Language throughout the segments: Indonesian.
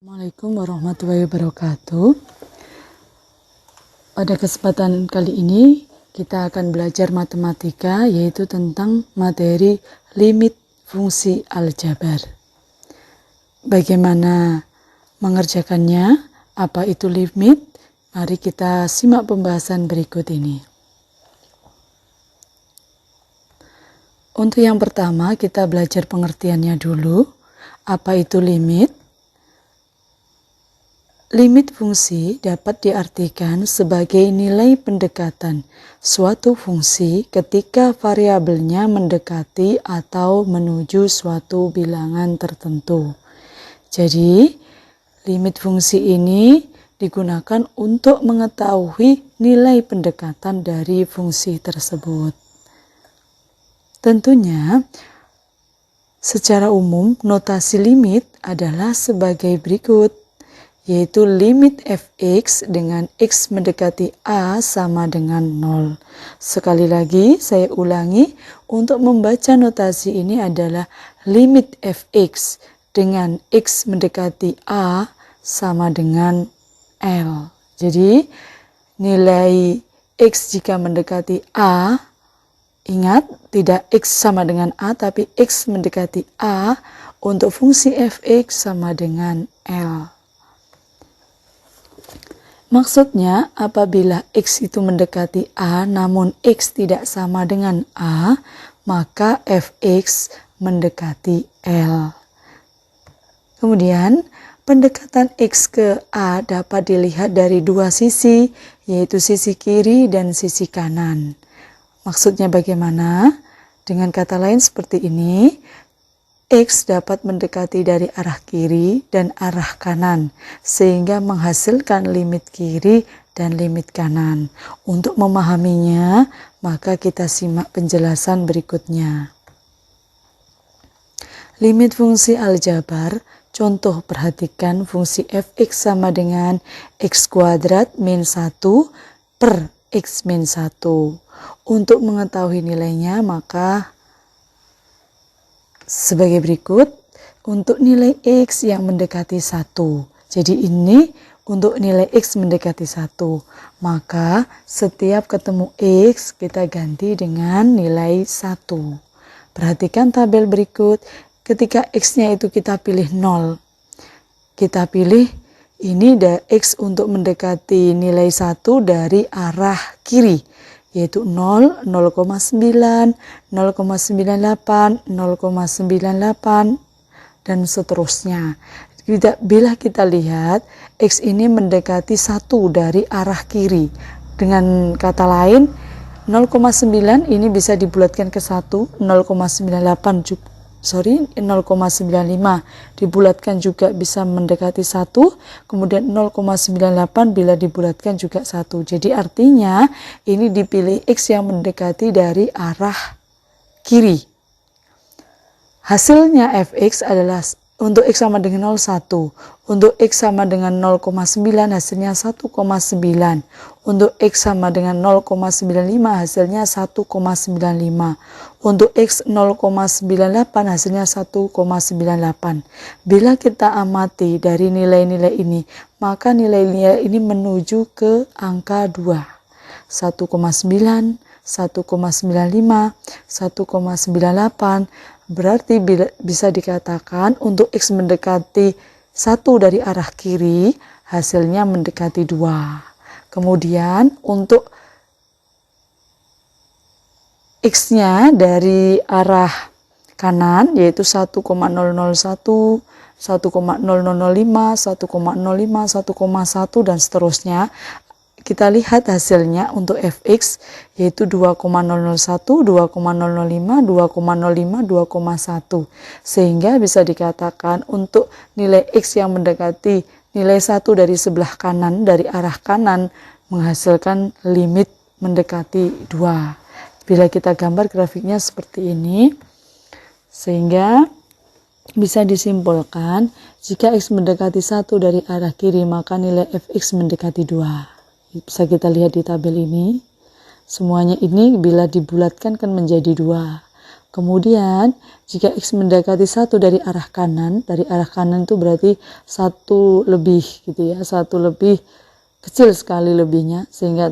Assalamualaikum warahmatullahi wabarakatuh. Pada kesempatan kali ini kita akan belajar matematika, yaitu tentang materi limit fungsi aljabar. Bagaimana mengerjakannya? Apa itu limit? Mari kita simak pembahasan berikut ini. Untuk yang pertama kita belajar pengertiannya dulu. Apa itu limit? Limit fungsi dapat diartikan sebagai nilai pendekatan suatu fungsi ketika variabelnya mendekati atau menuju suatu bilangan tertentu. Jadi, limit fungsi ini digunakan untuk mengetahui nilai pendekatan dari fungsi tersebut. Tentunya, secara umum notasi limit adalah sebagai berikut, yaitu limit fx dengan x mendekati a sama dengan 0. Sekali lagi saya ulangi, untuk membaca notasi ini adalah limit fx dengan x mendekati a sama dengan L. Jadi nilai x jika mendekati a, ingat tidak x sama dengan a tapi x mendekati a, untuk fungsi fx sama dengan L. Maksudnya, apabila x itu mendekati a namun x tidak sama dengan a, maka fx mendekati L. Kemudian, pendekatan x ke a dapat dilihat dari dua sisi, yaitu sisi kiri dan sisi kanan. Maksudnya bagaimana? Dengan kata lain seperti ini, x dapat mendekati dari arah kiri dan arah kanan, sehingga menghasilkan limit kiri dan limit kanan. Untuk memahaminya, maka kita simak penjelasan berikutnya. Limit fungsi aljabar, contoh perhatikan fungsi fx sama dengan x kuadrat min 1 per x min 1. Untuk mengetahui nilainya, maka sebagai berikut, untuk nilai x yang mendekati 1. Jadi ini untuk nilai x mendekati 1. Maka setiap ketemu x kita ganti dengan nilai 1. Perhatikan tabel berikut. Ketika x-nya itu kita pilih 0. Kita pilih ini x untuk mendekati nilai 1 dari arah kiri, yaitu 0, 0,9, 0,98, 0,98, dan seterusnya. Bila kita lihat, x ini mendekati 1 dari arah kiri. Dengan kata lain, 0,9 ini bisa dibulatkan ke 1, 0,95 dibulatkan juga bisa mendekati 1, kemudian 0,98 bila dibulatkan juga 1. Jadi artinya ini dipilih x yang mendekati dari arah kiri. Hasilnya fx adalah untuk x sama dengan 0, 1. Untuk x sama dengan 0,9 hasilnya 1,9. Untuk x sama dengan 0,95 hasilnya 1,95. Untuk x 0,98 hasilnya 1,98. Bila kita amati dari nilai-nilai ini, maka nilai-nilai ini menuju ke angka 2. 1,9, 1,95, 1,98. Berarti bisa dikatakan untuk x mendekati 1 dari arah kiri, hasilnya mendekati 2. Kemudian untuk x-nya dari arah kanan, yaitu 1,001, 1,0005, 1,05, 1,1, dan seterusnya. Kita lihat hasilnya untuk fx, yaitu 2,001, 2,005, 2,05, 2,1. Sehingga bisa dikatakan untuk nilai x yang mendekati nilai 1 dari sebelah kanan, dari arah kanan, menghasilkan limit mendekati 2. Bila kita gambar grafiknya seperti ini, sehingga bisa disimpulkan jika x mendekati 1 dari arah kiri, maka nilai fx mendekati 2. Bisa kita lihat di tabel ini. Semuanya ini bila dibulatkan kan menjadi 2. Kemudian jika X mendekati 1 dari arah kanan itu berarti 1 lebih gitu ya, 1 lebih kecil sekali lebihnya, sehingga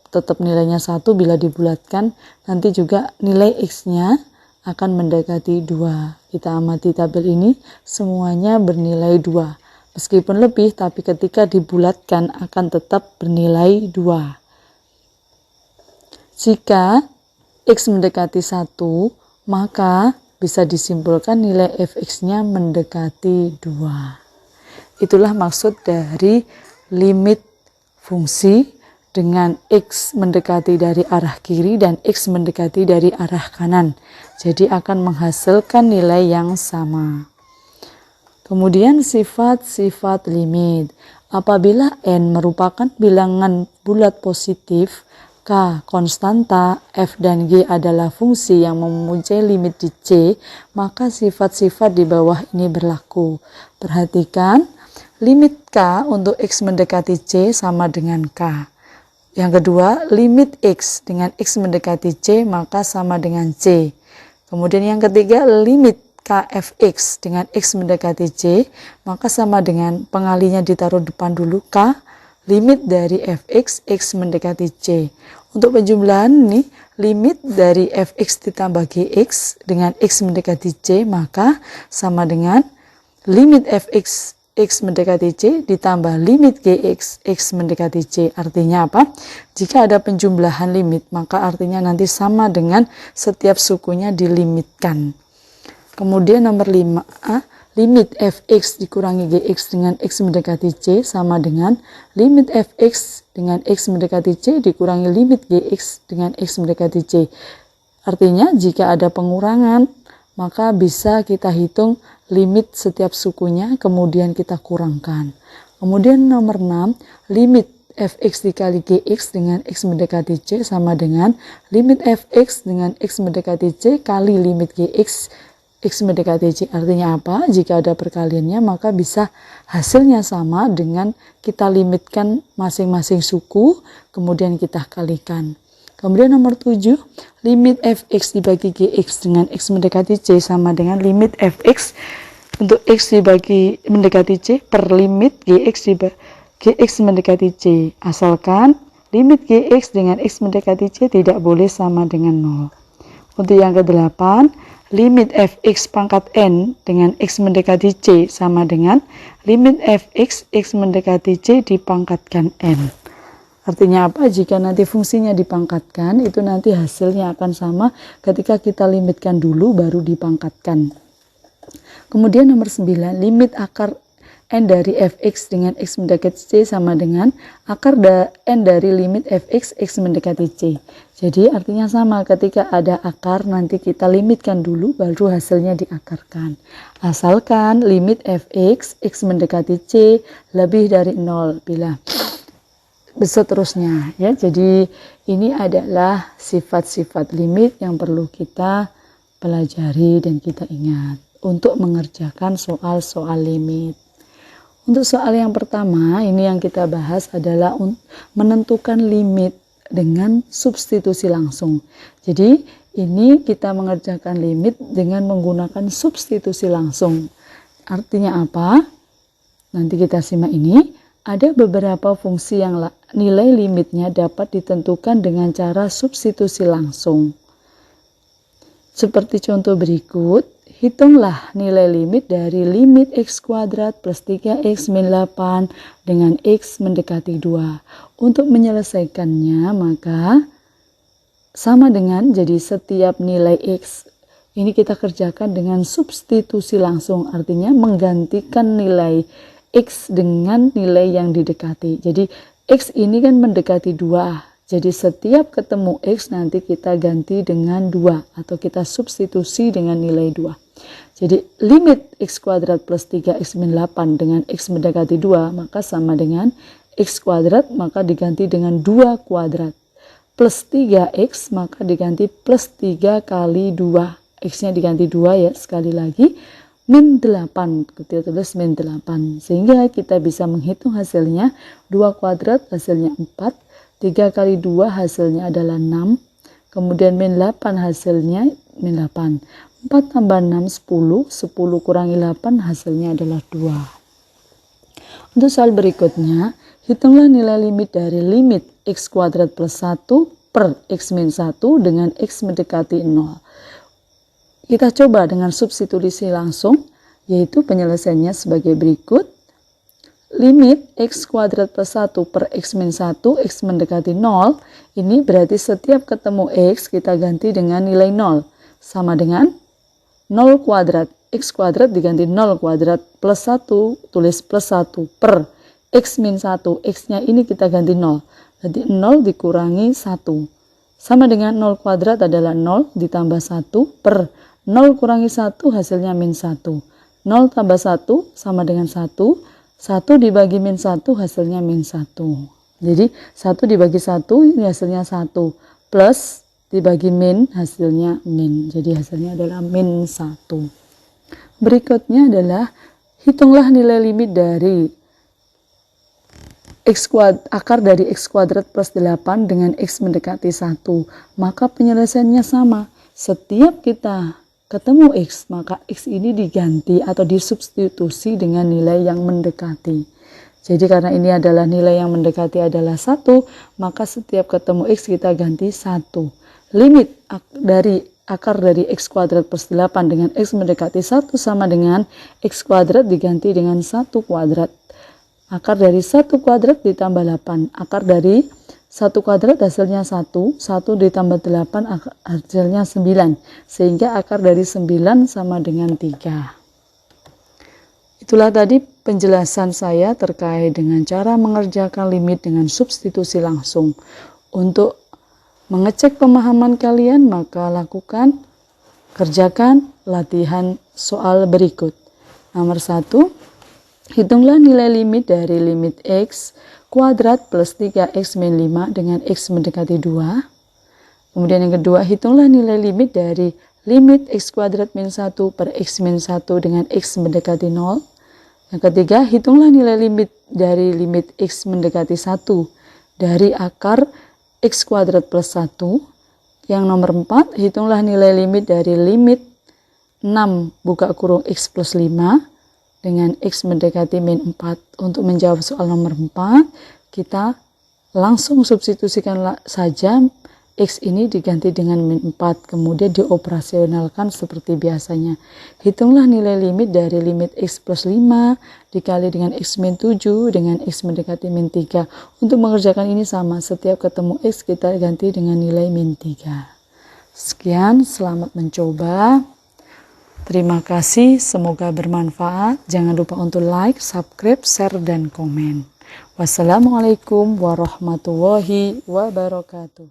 tetap nilainya 1 bila dibulatkan. Nanti juga nilai X-nya akan mendekati 2. Kita amati tabel ini, semuanya bernilai 2. Meskipun lebih, tapi ketika dibulatkan akan tetap bernilai 2. Jika X mendekati 1, maka bisa disimpulkan nilai fx-nya mendekati 2. Itulah maksud dari limit fungsi dengan X mendekati dari arah kiri dan X mendekati dari arah kanan. Jadi akan menghasilkan nilai yang sama. Kemudian sifat-sifat limit. Apabila N merupakan bilangan bulat positif, K konstanta, F dan G adalah fungsi yang mempunyai limit di C, maka sifat-sifat di bawah ini berlaku. Perhatikan, limit K untuk X mendekati C sama dengan K. Yang kedua, limit X dengan X mendekati C maka sama dengan C. Kemudian yang ketiga, limit Kfx dengan X mendekati C maka sama dengan pengalinya ditaruh depan dulu K, limit dari fx X mendekati C. Untuk penjumlahan nih, limit dari fx ditambah gx dengan X mendekati C maka sama dengan limit fx X mendekati C ditambah limit gx X mendekati C. Artinya apa? Jika ada penjumlahan limit maka artinya nanti sama dengan setiap sukunya dilimitkan. Kemudian nomor 5A, limit fx dikurangi gx dengan X mendekati C sama dengan limit fx dengan X mendekati C dikurangi limit gx dengan X mendekati C. Artinya jika ada pengurangan maka bisa kita hitung limit setiap sukunya kemudian kita kurangkan. Kemudian nomor 6, limit fx dikali gx dengan X mendekati C sama dengan limit fx dengan X mendekati C kali limit gx X mendekati C. Artinya apa? Jika ada perkaliannya maka bisa hasilnya sama dengan kita limitkan masing-masing suku kemudian kita kalikan. Kemudian nomor 7, limit fx dibagi gx dengan X mendekati C sama dengan limit fx untuk X dibagi mendekati C per limit gx mendekati C. Asalkan limit gx dengan X mendekati C tidak boleh sama dengan 0. Untuk yang ke-8, limit fx pangkat n dengan X mendekati C sama dengan limit fx X mendekati C dipangkatkan n. Artinya apa? Jika nanti fungsinya dipangkatkan, itu nanti hasilnya akan sama ketika kita limitkan dulu baru dipangkatkan. Kemudian nomor 9, limit akar n dari fx dengan X mendekati C sama dengan akar n dari limit fx X mendekati C. Jadi artinya sama, ketika ada akar nanti kita limitkan dulu baru hasilnya diakarkan. Asalkan limit fx X mendekati C lebih dari 0 bila seterusnya ya. Jadi ini adalah sifat-sifat limit yang perlu kita pelajari dan kita ingat untuk mengerjakan soal-soal limit. Untuk soal yang pertama, ini yang kita bahas adalah menentukan limit dengan substitusi langsung. Jadi ini kita mengerjakan limit dengan menggunakan substitusi langsung. Artinya apa? Nanti kita simak ini. Ada beberapa fungsi yang nilai limitnya dapat ditentukan dengan cara substitusi langsung. Seperti contoh berikut, hitunglah nilai limit dari limit x kuadrat plus 3x min 8 dengan x mendekati 2. Untuk menyelesaikannya maka sama dengan jadi setiap nilai x ini kita kerjakan dengan substitusi langsung, artinya menggantikan nilai x dengan nilai yang didekati. Jadi x ini kan mendekati 2. Jadi setiap ketemu x nanti kita ganti dengan 2 atau kita substitusi dengan nilai 2. Jadi limit x kuadrat plus 3x min 8 dengan x mendekati 2 maka sama dengan x kuadrat maka diganti dengan 2 kuadrat. Plus 3x maka diganti plus 3 kali 2. X-nya diganti 2 ya, sekali lagi. Min 8, kita tulis min 8. Sehingga kita bisa menghitung hasilnya 2 kuadrat hasilnya 4. 3 kali 2 hasilnya adalah 6. Kemudian min 8 hasilnya min 8. 4 tambah 6, 10. 10 kurangi 8 hasilnya adalah 2. Untuk soal berikutnya, hitunglah nilai limit dari limit x kuadrat plus 1 per x min 1 dengan x mendekati 0. Kita coba dengan substitusi langsung, yaitu penyelesaiannya sebagai berikut. Limit x kuadrat plus 1 per x min 1, x mendekati 0, ini berarti setiap ketemu x kita ganti dengan nilai 0, sama dengan 0 kuadrat. X kuadrat diganti 0 kuadrat plus 1, tulis plus 1 per x min 1, x-nya ini kita ganti 0. Jadi 0 dikurangi 1. Sama dengan 0 kuadrat adalah 0 ditambah 1 per 0 kurangi 1 hasilnya min 1. 0 tambah 1 sama dengan 1. 1 dibagi min 1 hasilnya min 1. Jadi 1 dibagi 1 ini hasilnya 1. Plus dibagi min hasilnya min. Jadi hasilnya adalah min 1. Berikutnya adalah hitunglah nilai limit dari akar dari x kuadrat plus 8 dengan x mendekati 1. Maka penyelesaiannya sama. Setiap kita ketemu x, maka x ini diganti atau disubstitusi dengan nilai yang mendekati. Jadi karena ini adalah nilai yang mendekati adalah 1, maka setiap ketemu x kita ganti 1. Limit dari akar dari x kuadrat plus 8 dengan x mendekati 1 sama dengan x kuadrat diganti dengan 1 kuadrat. Akar dari 1 kuadrat ditambah 8. Akar dari 1 kuadrat hasilnya 1, 1 ditambah 8 hasilnya 9, sehingga akar dari 9 sama dengan 3. Itulah tadi penjelasan saya terkait dengan cara mengerjakan limit dengan substitusi langsung. Untuk mengecek pemahaman kalian, maka kerjakan latihan soal berikut. Nomor 1, hitunglah nilai limit dari limit x kuadrat plus 3x min 5 dengan x mendekati 2. Kemudian yang kedua, hitunglah nilai limit dari limit x kuadrat min 1 per x min 1 dengan x mendekati 0. Yang ketiga, hitunglah nilai limit dari limit x mendekati 1 dari akar x kuadrat plus 1. Yang nomor 4, hitunglah nilai limit dari limit 6 buka kurung x plus 5 dengan x mendekati min 4. Untuk menjawab soal nomor 4, kita langsung substitusikan saja x ini diganti dengan min 4, kemudian dioperasionalkan seperti biasanya. Hitunglah nilai limit dari limit x plus 5 dikali dengan x min 7 dengan x mendekati min 3. Untuk mengerjakan ini sama, setiap ketemu x kita ganti dengan nilai min 3. Sekian, selamat mencoba. Terima kasih, semoga bermanfaat. Jangan lupa untuk like, subscribe, share, dan komen. Wassalamualaikum warahmatullahi wabarakatuh.